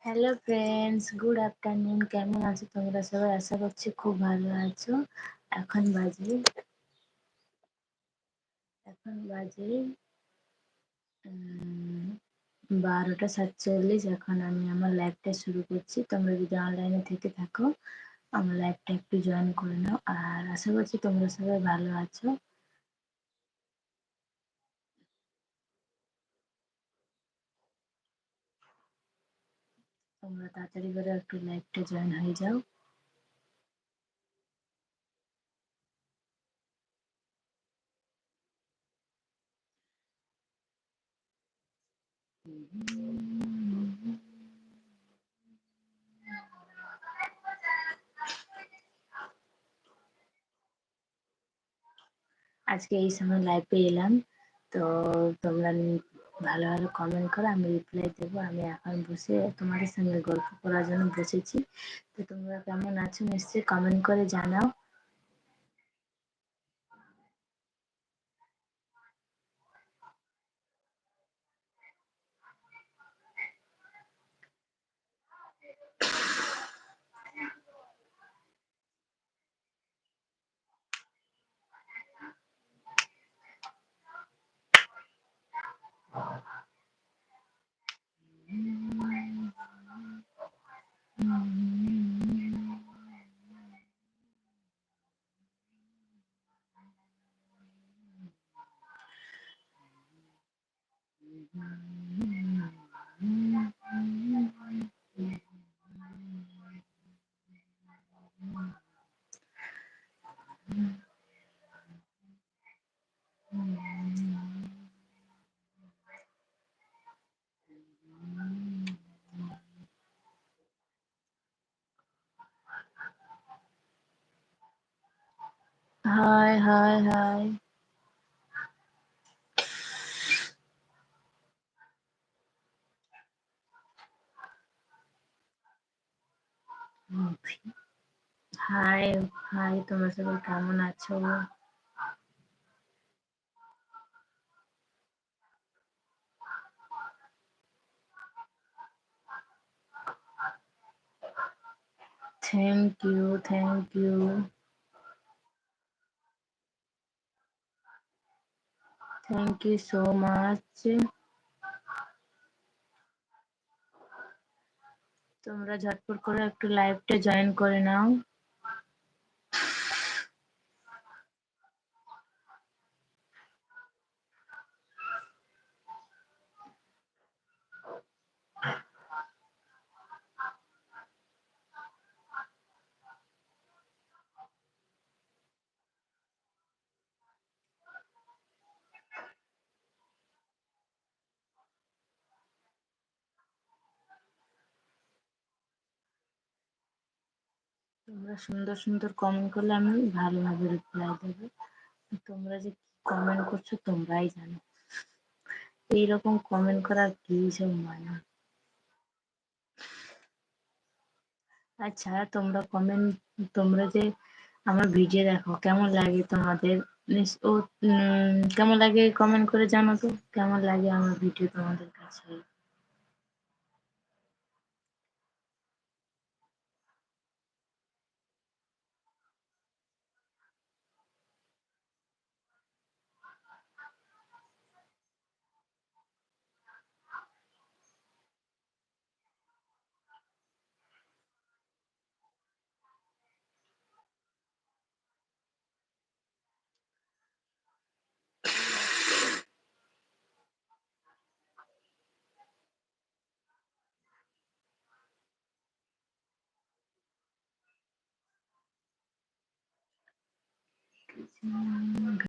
Hello friends, good afternoon. কেমন আছো তোমরা সবাই? আশা করছি খুব ভালো আছো। এখন বাজে এখন বাজে 12টা 47। এখন আমি আমার লাইভটা শুরু করছি। তোমরা যদি অনলাইনে থেকে থাকো আমার লাইভটা একটু জয়েন করে নাও। আর আশা করছি তোমরা সবাই ভালো আছো। তোমরা তাড়াতাড়ি করে একটু লাইভটা জয়েন হয়ে যাও। আজকে এই সময় লাইভে এলাম, তো তোমরা ভালো ভালো কমেন্ট করো, আমি রিপ্লাই দেবো। আমি এখন বসে তোমাদের সঙ্গে গল্প করার জন্য বসেছি। তো তোমরা কেমন আছো নিশ্চয়ই কমেন্ট করে জানাও। Hi hi hi. Hi hi, তোমরা সবাই কেমন আছো? Thank you, thank you. Thank you so much. তোমরা ঝটপট করে একটু লাইভটা জয়েন করে নাও। তোমরা সুন্দর সুন্দর কমেন্ট করলে আমি ভালোভাবে রিপ্লাই দেবো। তোমরা যে কি কমেন্ট করছো তোমরাই জানো। এইরকম কমেন্ট করার কি সব মানে? আচ্ছা, তোমরা যে আমার ভিডিও দেখো কেমন লাগে তোমাদের? কেমন লাগে কমেন্ট করে জানো তো, কেমন লাগে আমার ভিডিও তোমাদের কাছে?